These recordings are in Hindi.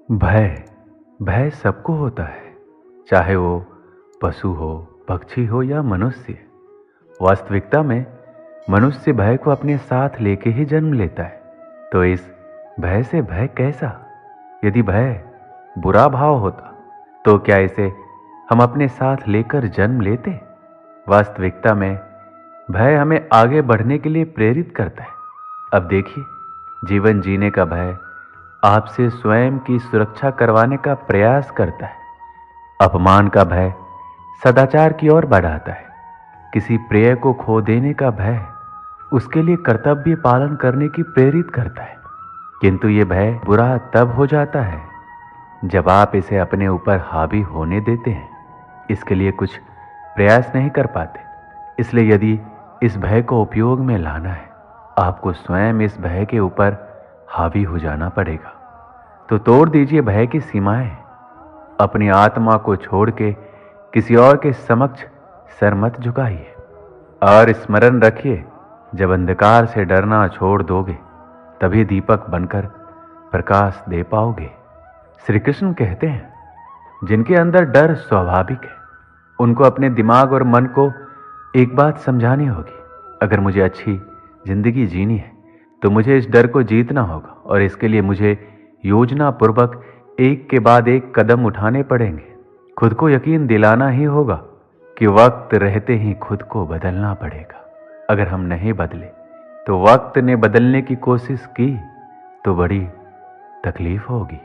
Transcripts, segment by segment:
भय भय सबको होता है, चाहे वो पशु हो, पक्षी हो या मनुष्य। वास्तविकता में मनुष्य भय को अपने साथ लेके ही जन्म लेता है। तो इस भय से भय कैसा? यदि भय बुरा भाव होता तो क्या इसे हम अपने साथ लेकर जन्म लेते? वास्तविकता में भय हमें आगे बढ़ने के लिए प्रेरित करता है। अब देखिए, जीवन जीने का भय आपसे स्वयं की सुरक्षा करवाने का प्रयास करता है। अपमान का भय सदाचार की ओर बढ़ाता है। किसी प्रिय को खो देने का भय उसके लिए कर्तव्य पालन करने की प्रेरित करता है। किंतु ये भय बुरा तब हो जाता है जब आप इसे अपने ऊपर हावी होने देते हैं, इसके लिए कुछ प्रयास नहीं कर पाते। इसलिए यदि इस भय को उपयोग में लाना है, आपको स्वयं इस भय के ऊपर हावी हो जाना पड़ेगा। तो तोड़ दीजिए भय की सीमाएं। अपनी आत्मा को छोड़ के किसी और के समक्ष सर मत झुकाइए। और स्मरण रखिए, जब अंधकार से डरना छोड़ दोगे तभी दीपक बनकर प्रकाश दे पाओगे। श्री कृष्ण कहते हैं, जिनके अंदर डर स्वाभाविक है उनको अपने दिमाग और मन को एक बात समझानी होगी। अगर मुझे अच्छी जिंदगी जीनी है तो मुझे इस डर को जीतना होगा, और इसके लिए मुझे योजना पूर्वक एक के बाद एक कदम उठाने पड़ेंगे। खुद को यकीन दिलाना ही होगा कि वक्त रहते ही खुद को बदलना पड़ेगा। अगर हम नहीं बदले तो वक्त ने बदलने की कोशिश की तो बड़ी तकलीफ होगी।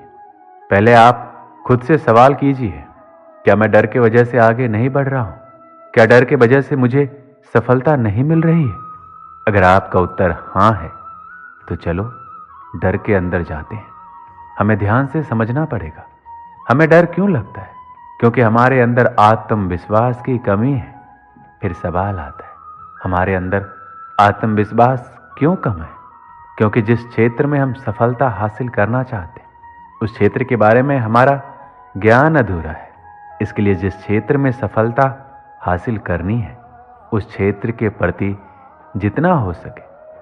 पहले आप खुद से सवाल कीजिए, क्या मैं डर की वजह से आगे नहीं बढ़ रहा हूं? क्या डर की वजह से मुझे सफलता नहीं मिल रही है? अगर आपका उत्तर हां है तो चलो डर के अंदर जाते हैं। हमें ध्यान से समझना पड़ेगा, हमें डर क्यों लगता है? क्योंकि हमारे अंदर आत्मविश्वास की कमी है। फिर सवाल आता है, हमारे अंदर आत्मविश्वास क्यों कम है? क्योंकि जिस क्षेत्र में हम सफलता हासिल करना चाहते हैं उस क्षेत्र के बारे में हमारा ज्ञान अधूरा है। इसके लिए जिस क्षेत्र में सफलता हासिल करनी है उस क्षेत्र के प्रति जितना हो सके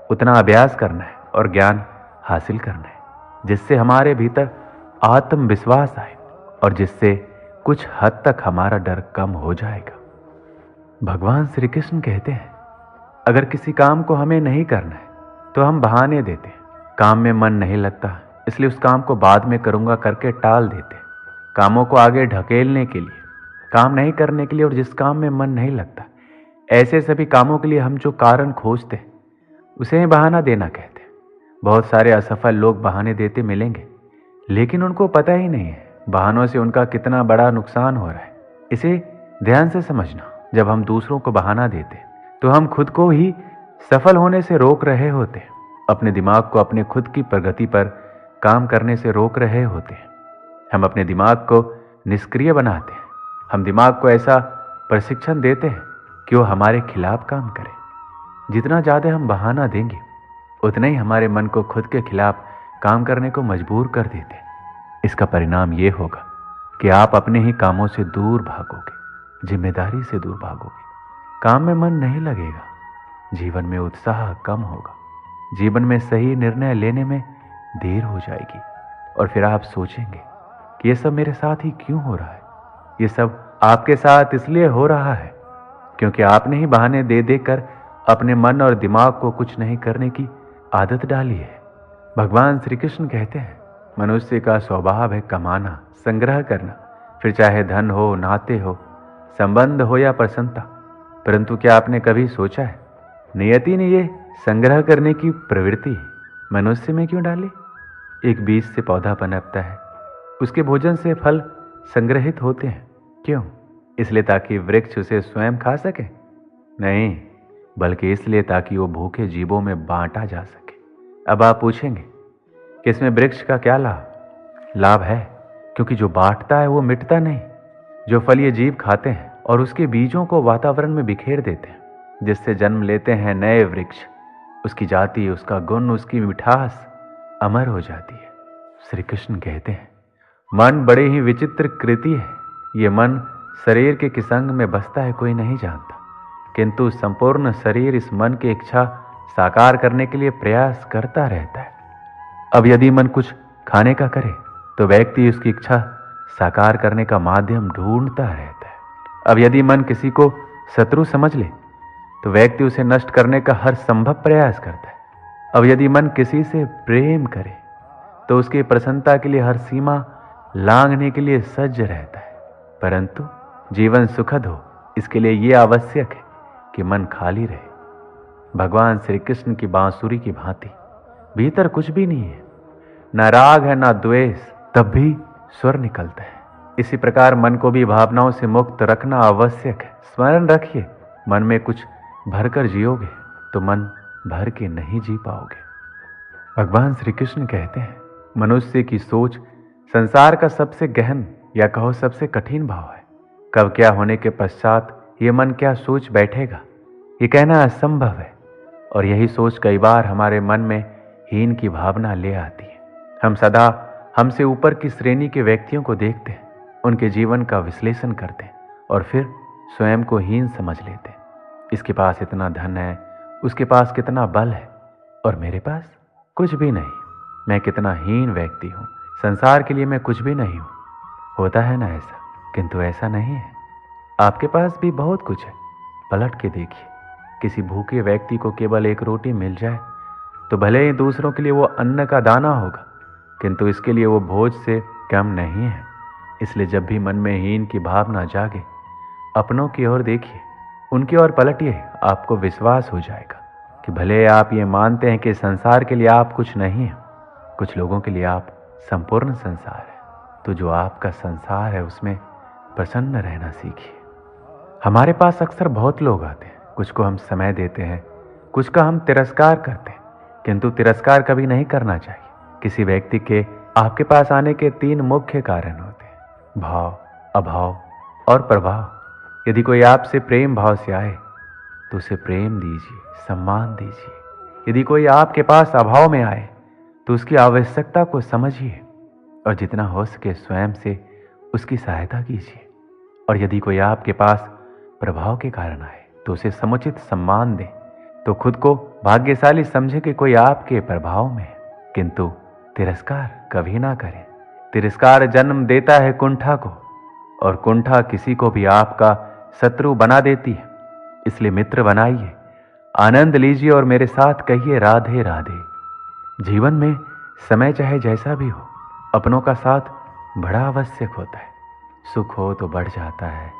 उतना अभ्यास करना है और ज्ञान हासिल करना है, जिससे हमारे भीतर आत्मविश्वास आए और जिससे कुछ हद तक हमारा डर कम हो जाएगा। भगवान श्री कृष्ण कहते हैं, अगर किसी काम को हमें नहीं करना है तो हम बहाने देते हैं। काम में मन नहीं लगता इसलिए उस काम को बाद में करूंगा करके टाल देते हैं। कामों को आगे ढकेलने के लिए, काम नहीं करने के लिए, और जिस काम में मन नहीं लगता ऐसे सभी कामों के लिए हम जो कारण खोजते हैं उसे ही बहाना देना कहते हैं। बहुत सारे असफल लोग बहाने देते मिलेंगे, लेकिन उनको पता ही नहीं है बहानों से उनका कितना बड़ा नुकसान हो रहा है। इसे ध्यान से समझना, जब हम दूसरों को बहाना देते तो हम खुद को ही सफल होने से रोक रहे होते हैं। अपने दिमाग को अपने खुद की प्रगति पर काम करने से रोक रहे होते हैं। हम अपने दिमाग को निष्क्रिय बनाते हैं। हम दिमाग को ऐसा प्रशिक्षण देते हैं कि वो हमारे खिलाफ काम करे। जितना ज़्यादा हम बहाना देंगे उतना ही हमारे मन को खुद के खिलाफ काम करने को मजबूर कर देते हैं। इसका परिणाम ये होगा कि आप अपने ही कामों से दूर भागोगे, जिम्मेदारी से दूर भागोगे, काम में मन नहीं लगेगा, जीवन में उत्साह कम होगा, जीवन में सही निर्णय लेने में देर हो जाएगी, और फिर आप सोचेंगे कि ये सब मेरे साथ ही क्यों हो रहा है। ये सब आपके साथ इसलिए हो रहा है क्योंकि आपने ही बहाने दे देकर अपने मन और दिमाग को कुछ नहीं करने की आदत डाली है। भगवान श्री कृष्ण कहते हैं, मनुष्य का स्वभाव है कमाना, संग्रह करना, फिर चाहे धन हो, नाते हो, संबंध हो या प्रसन्नता। परंतु क्या आपने कभी सोचा है, नियति ने ये संग्रह करने की प्रवृत्ति मनुष्य में क्यों डाली? एक बीज से पौधा पनपता है, उसके भोजन से फल संग्रहित होते हैं। क्यों? इसलिए ताकि वृक्ष उसे स्वयं खा सके? नहीं, बल्कि इसलिए ताकि वो भूखे जीवों में बांटा जा सके। अब आप पूछेंगे कि इसमें वृक्ष का क्या लाभ? लाभ है, क्योंकि जो बांटता है वो मिटता नहीं। जो फल ये जीव खाते हैं और उसके बीजों को वातावरण में बिखेर देते हैं, जिससे जन्म लेते हैं नए वृक्ष, उसकी जाति, उसका गुण, उसकी मिठास अमर हो जाती है। श्री कृष्ण कहते हैं, मन बड़े ही विचित्र कृति है। ये मन शरीर के किस अंग में बसता है कोई नहीं जानता, किंतु संपूर्ण शरीर इस मन की इच्छा साकार करने के लिए प्रयास करता रहता है। अब यदि मन कुछ खाने का करे तो व्यक्ति उसकी इच्छा साकार करने का माध्यम ढूंढता रहता है। अब यदि मन किसी को शत्रु समझ ले तो व्यक्ति उसे नष्ट करने का हर संभव प्रयास करता है। अब यदि मन किसी से प्रेम करे तो उसकी प्रसन्नता के लिए हर सीमा लांघने के लिए सज्ज रहता है। परंतु जीवन सुखद हो, इसके लिए यह आवश्यक है कि मन खाली रहे। भगवान श्री कृष्ण की बांसुरी की भांति भीतर कुछ भी नहीं है, न राग है न द्वेष, तब भी स्वर निकलता है। इसी प्रकार मन को भी भावनाओं से मुक्त रखना आवश्यक है। स्मरण रखिए, मन में कुछ भरकर जियोगे तो मन भर के नहीं जी पाओगे। भगवान श्री कृष्ण कहते हैं, मनुष्य की सोच संसार का सबसे गहन या कहो सबसे कठिन भाव है। कब क्या होने के पश्चात ये मन क्या सोच बैठेगा, ये कहना असंभव है। और यही सोच कई बार हमारे मन में हीन की भावना ले आती है। हम सदा हमसे ऊपर की श्रेणी के व्यक्तियों को देखते हैं, उनके जीवन का विश्लेषण करते हैं और फिर स्वयं को हीन समझ लेते हैं। इसके पास इतना धन है, उसके पास कितना बल है और मेरे पास कुछ भी नहीं। मैं कितना हीन व्यक्ति हूँ, संसार के लिए मैं कुछ भी नहीं हूँ। होता है ना ऐसा, किंतु ऐसा नहीं है। आपके पास भी बहुत कुछ है। पलट के देखिए, किसी भूखे व्यक्ति को केवल एक रोटी मिल जाए तो भले ही दूसरों के लिए वो अन्न का दाना होगा, किंतु इसके लिए वो भोज से कम नहीं है। इसलिए जब भी मन में हीन की भावना जागे, अपनों की ओर देखिए, उनकी ओर पलटिए। आपको विश्वास हो जाएगा कि भले आप ये मानते हैं कि संसार के लिए आप कुछ नहीं हैं, कुछ लोगों के लिए आप संपूर्ण संसार है, तो जो आपका संसार है उसमें प्रसन्न रहना सीखिए। हमारे पास अक्सर बहुत लोग आते हैं, कुछ को हम समय देते हैं, कुछ का हम तिरस्कार करते हैं, किंतु तिरस्कार कभी नहीं करना चाहिए। किसी व्यक्ति के आपके पास आने के 3 मुख्य कारण होते हैं, भाव, अभाव और प्रभाव। यदि कोई आपसे प्रेम भाव से आए तो उसे प्रेम दीजिए, सम्मान दीजिए। यदि कोई आपके पास अभाव में आए तो उसकी आवश्यकता को समझिए और जितना हो सके स्वयं से उसकी सहायता कीजिए। और यदि कोई आपके पास प्रभाव के कारण आए तो उसे समुचित सम्मान दें। तो खुद को भाग्यशाली समझे कि कोई आपके प्रभाव में है, किंतु तिरस्कार कभी ना करें। तिरस्कार जन्म देता है कुंठा को, और कुंठा किसी को भी आपका शत्रु बना देती है। इसलिए मित्र बनाइए, आनंद लीजिए और मेरे साथ कहिए राधे राधे। जीवन में समय चाहे जैसा भी हो, अपनों का साथ बड़ा आवश्यक होता है। सुख हो तो बढ़ जाता है,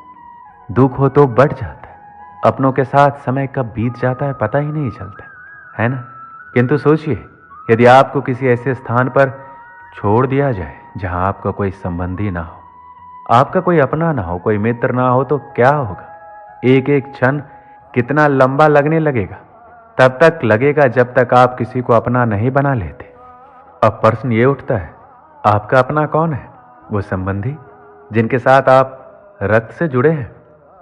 दुख हो तो बढ़ जाता है। अपनों के साथ समय कब बीत जाता है पता ही नहीं चलता, है ना। किंतु सोचिए, यदि आपको किसी ऐसे स्थान पर छोड़ दिया जाए जहां आपका कोई संबंधी ना हो, आपका कोई अपना ना हो, कोई मित्र ना हो, तो क्या होगा। एक एक क्षण कितना लंबा लगने लगेगा। तब तक लगेगा जब तक आप किसी को अपना नहीं बना लेते। अब प्रश्न ये उठता है, आपका अपना कौन है? वो संबंधी जिनके साथ आप रक्त से जुड़े हैं,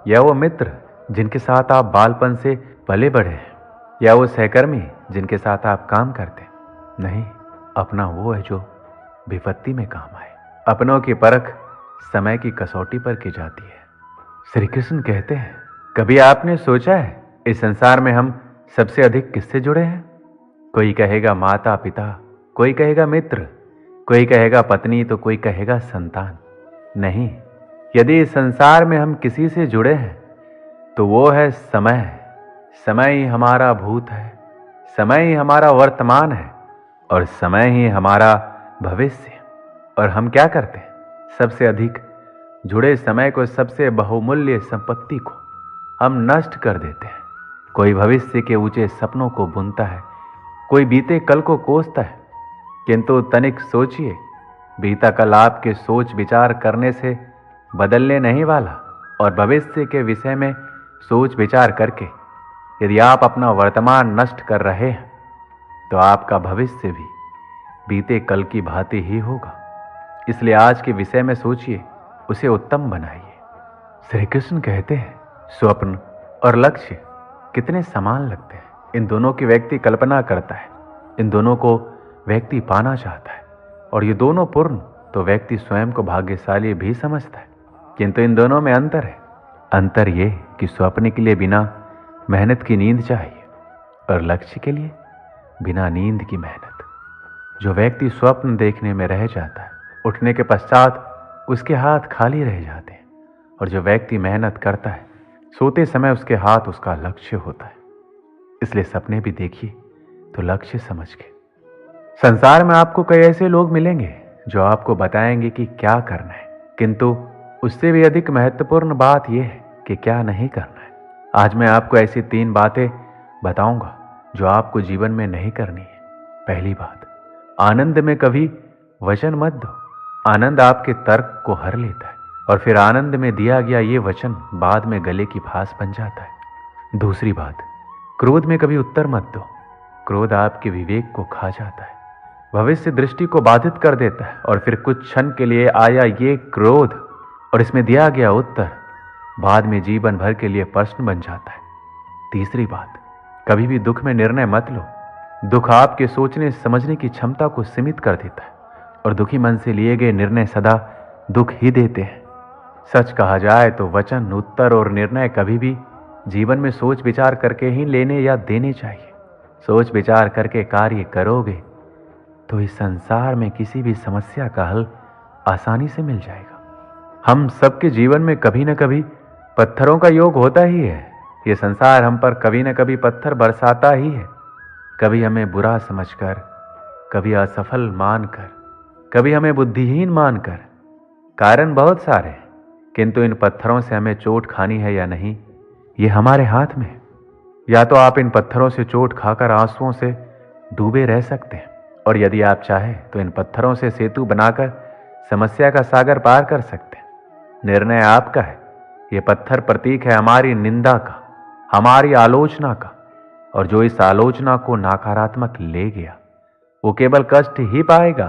या वो मित्र जिनके साथ आप बालपन से पले बढ़े हैं, या वो सहकर्मी जिनके साथ आप काम करते हैं? नहीं, अपना वो है जो विपत्ति में काम आए। अपनों की परख समय की कसौटी पर की जाती है। श्री कृष्ण कहते हैं, कभी आपने सोचा है इस संसार में हम सबसे अधिक किससे जुड़े हैं? कोई कहेगा माता पिता, कोई कहेगा मित्र, कोई कहेगा पत्नी, तो कोई कहेगा संतान। नहीं, यदि इस संसार में हम किसी से जुड़े हैं तो वो है समय। समय ही हमारा भूत है, समय ही हमारा वर्तमान है और समय ही हमारा भविष्य। और हम क्या करते हैं? सबसे अधिक जुड़े समय को, सबसे बहुमूल्य संपत्ति को हम नष्ट कर देते हैं। कोई भविष्य के ऊंचे सपनों को बुनता है, कोई बीते कल को कोसता है, किंतु तनिक सोचिए, बीता कल आपके सोच विचार करने से बदलने नहीं वाला। और भविष्य के विषय में सोच विचार करके यदि आप अपना वर्तमान नष्ट कर रहे हैं तो आपका भविष्य भी बीते कल की भांति ही होगा। इसलिए आज के विषय में सोचिए, उसे उत्तम बनाइए। श्री कृष्ण कहते हैं, स्वप्न और लक्ष्य कितने समान लगते हैं। इन दोनों की व्यक्ति कल्पना करता है, इन दोनों को व्यक्ति पाना चाहता है, और ये दोनों पूर्ण तो व्यक्ति स्वयं को भाग्यशाली भी समझता है। किंतु इन दोनों में अंतर है। अंतर ये कि स्वप्न के लिए बिना मेहनत की नींद चाहिए और लक्ष्य के लिए बिना नींद की मेहनत। जो व्यक्ति स्वप्न देखने में रह जाता है उठने के पश्चात उसके हाथ खाली रह जाते हैं। और जो व्यक्ति मेहनत करता है, सोते समय उसके हाथ उसका लक्ष्य होता है। इसलिए सपने भी देखिए तो लक्ष्य समझ के। संसार में आपको कई ऐसे लोग मिलेंगे जो आपको बताएंगे कि क्या करना है, किंतु उससे भी अधिक महत्वपूर्ण बात यह है कि क्या नहीं करना है। आज मैं आपको ऐसी 3 बातें बताऊंगा जो आपको जीवन में नहीं करनी है। पहली बात, आनंद में कभी वचन मत दो। आनंद आपके तर्क को हर लेता है और फिर आनंद में दिया गया ये वचन बाद में गले की फांस बन जाता है। दूसरी बात, क्रोध में कभी उत्तर मत दो। क्रोध आपके विवेक को खा जाता है, भविष्य दृष्टि को बाधित कर देता है और फिर कुछ क्षण के लिए आया ये क्रोध और इसमें दिया गया उत्तर बाद में जीवन भर के लिए प्रश्न बन जाता है। तीसरी बात, कभी भी दुख में निर्णय मत लो। दुख आपके सोचने समझने की क्षमता को सीमित कर देता है और दुखी मन से लिए गए निर्णय सदा दुख ही देते हैं। सच कहा जाए तो वचन, उत्तर और निर्णय कभी भी जीवन में सोच विचार करके ही लेने या देने चाहिए। सोच विचार करके कार्य करोगे तो इस संसार में किसी भी समस्या का हल आसानी से मिल जाएगा। हम सबके जीवन में कभी न कभी पत्थरों का योग होता ही है। ये संसार हम पर कभी न कभी पत्थर बरसाता ही है, कभी हमें बुरा समझकर, कभी असफल मानकर, कभी हमें बुद्धिहीन मानकर। कारण बहुत सारे हैं, किंतु इन पत्थरों से हमें चोट खानी है या नहीं, ये हमारे हाथ में है। या तो आप इन पत्थरों से चोट खाकर आंसुओं से डूबे रह सकते हैं, और यदि आप चाहें तो इन पत्थरों से सेतु बनाकर समस्या का सागर पार कर सकते हैं। निर्णय आपका है। ये पत्थर प्रतीक है हमारी निंदा का, हमारी आलोचना का, और जो इस आलोचना को नकारात्मक ले गया वो केवल कष्ट ही पाएगा,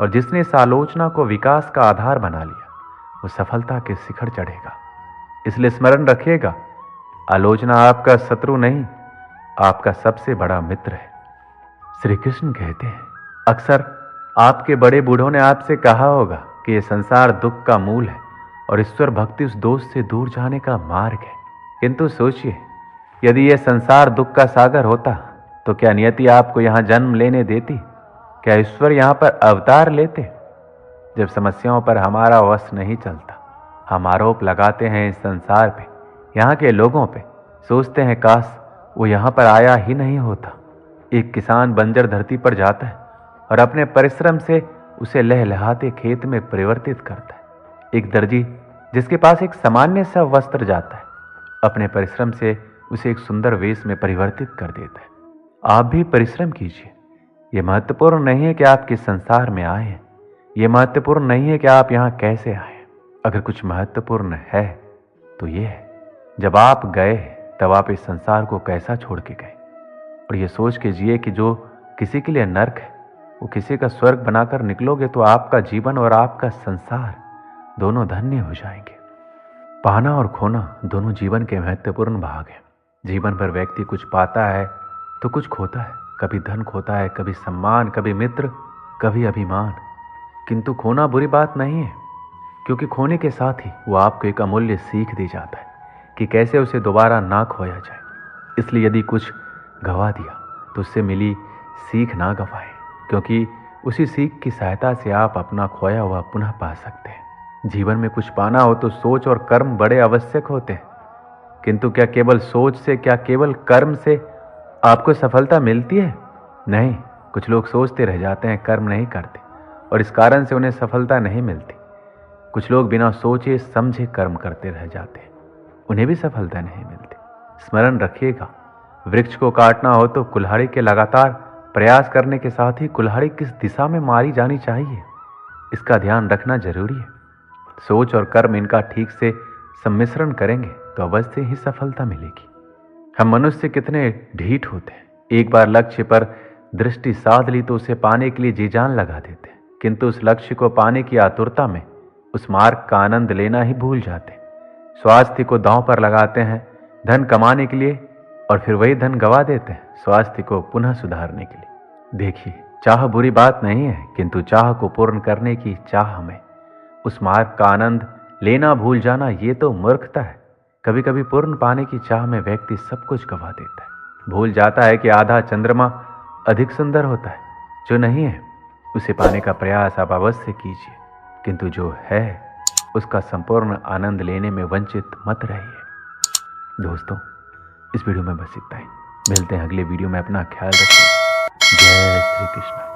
और जिसने इस आलोचना को विकास का आधार बना लिया वो सफलता के शिखर चढ़ेगा। इसलिए स्मरण रखिएगा, आलोचना आपका शत्रु नहीं, आपका सबसे बड़ा मित्र है। श्री कृष्ण कहते हैं, अक्सर आपके बड़े बूढ़ों ने आपसे कहा होगा कि यह संसार दुख का मूल है और ईश्वर भक्ति उस दोष से दूर जाने का मार्ग है। किंतु सोचिए, यदि यह संसार दुख का सागर होता तो क्या नियति आपको यहां जन्म लेने देती? क्या ईश्वर यहां पर अवतार लेते? जब समस्याओं पर हमारा वश नहीं चलता, हम आरोप लगाते हैं इस संसार पे, यहाँ के लोगों पे, सोचते हैं काश वो यहाँ पर आया ही नहीं होता। एक किसान बंजर धरती पर जाता है और अपने परिश्रम से उसे लहलहाते खेत में परिवर्तित करता है। एक दर्जी जिसके पास एक सामान्य सा वस्त्र जाता है, अपने परिश्रम से उसे एक सुंदर वेश में परिवर्तित कर देता है। आप भी परिश्रम कीजिए। यह महत्वपूर्ण नहीं है कि आप किस संसार में आए हैं, यह महत्वपूर्ण नहीं है कि आप यहाँ कैसे आए। अगर कुछ महत्वपूर्ण है तो यह है, जब आप गए तब आप इस संसार को कैसा छोड़ के गए। और ये सोच के जिए कि जो किसी के लिए नर्क है वो किसी का स्वर्ग बनाकर निकलोगे तो आपका जीवन और आपका संसार दोनों धन्य हो जाएंगे। पाना और खोना दोनों जीवन के महत्वपूर्ण भाग हैं। जीवन भर व्यक्ति कुछ पाता है तो कुछ खोता है। कभी धन खोता है, कभी सम्मान, कभी मित्र, कभी अभिमान। किंतु खोना बुरी बात नहीं है, क्योंकि खोने के साथ ही वो आपको एक अमूल्य सीख दे जाता है कि कैसे उसे दोबारा ना खोया जाए। इसलिए यदि कुछ गवा दिया तो उससे मिली सीख ना गवाएं, क्योंकि उसी सीख की सहायता से आप अपना खोया हुआ पुनः पा सकते हैं। जीवन में कुछ पाना हो तो सोच और कर्म बड़े आवश्यक होते हैं, किंतु क्या केवल सोच से, क्या केवल कर्म से आपको सफलता मिलती है? नहीं। कुछ लोग सोचते रह जाते हैं, कर्म नहीं करते, और इस कारण से उन्हें सफलता नहीं मिलती। कुछ लोग बिना सोचे समझे कर्म करते रह जाते हैं, उन्हें भी सफलता नहीं मिलती। स्मरण रखिएगा, वृक्ष को काटना हो तो कुल्हाड़ी के लगातार प्रयास करने के साथ ही कुल्हाड़ी किस दिशा में मारी जानी चाहिए, इसका ध्यान रखना जरूरी है। सोच और कर्म इनका ठीक से सम्मिश्रण करेंगे तो अवश्य ही सफलता मिलेगी। हम मनुष्य कितने ढीठ होते हैं। एक बार लक्ष्य पर दृष्टि साध ली तो उसे पाने के लिए जी जान लगा देते हैं, किंतु उस लक्ष्य को पाने की आतुरता में उस मार्ग का आनंद लेना ही भूल जाते हैं। स्वास्थ्य को दांव पर लगाते हैं धन कमाने के लिए, और फिर वही धन गवा देते हैं स्वास्थ्य को पुनः सुधारने के लिए। देखिए, चाह बुरी बात नहीं है, किंतु चाह को पूर्ण करने की चाह में उस मार्ग का आनंद लेना भूल जाना, ये तो मूर्खता है। कभी कभी पूर्ण पाने की चाह में व्यक्ति सब कुछ गवा देता है। भूल जाता है कि आधा चंद्रमा अधिक सुंदर होता है। जो नहीं है उसे पाने का प्रयास आप अवश्य कीजिए। किंतु जो है उसका संपूर्ण आनंद लेने में वंचित मत रहिए। दोस्तों, इस वीडियो में बस इतना ही। मिलते हैं अगले वीडियो में। अपना ख्याल रखिए। जय श्री कृष्ण।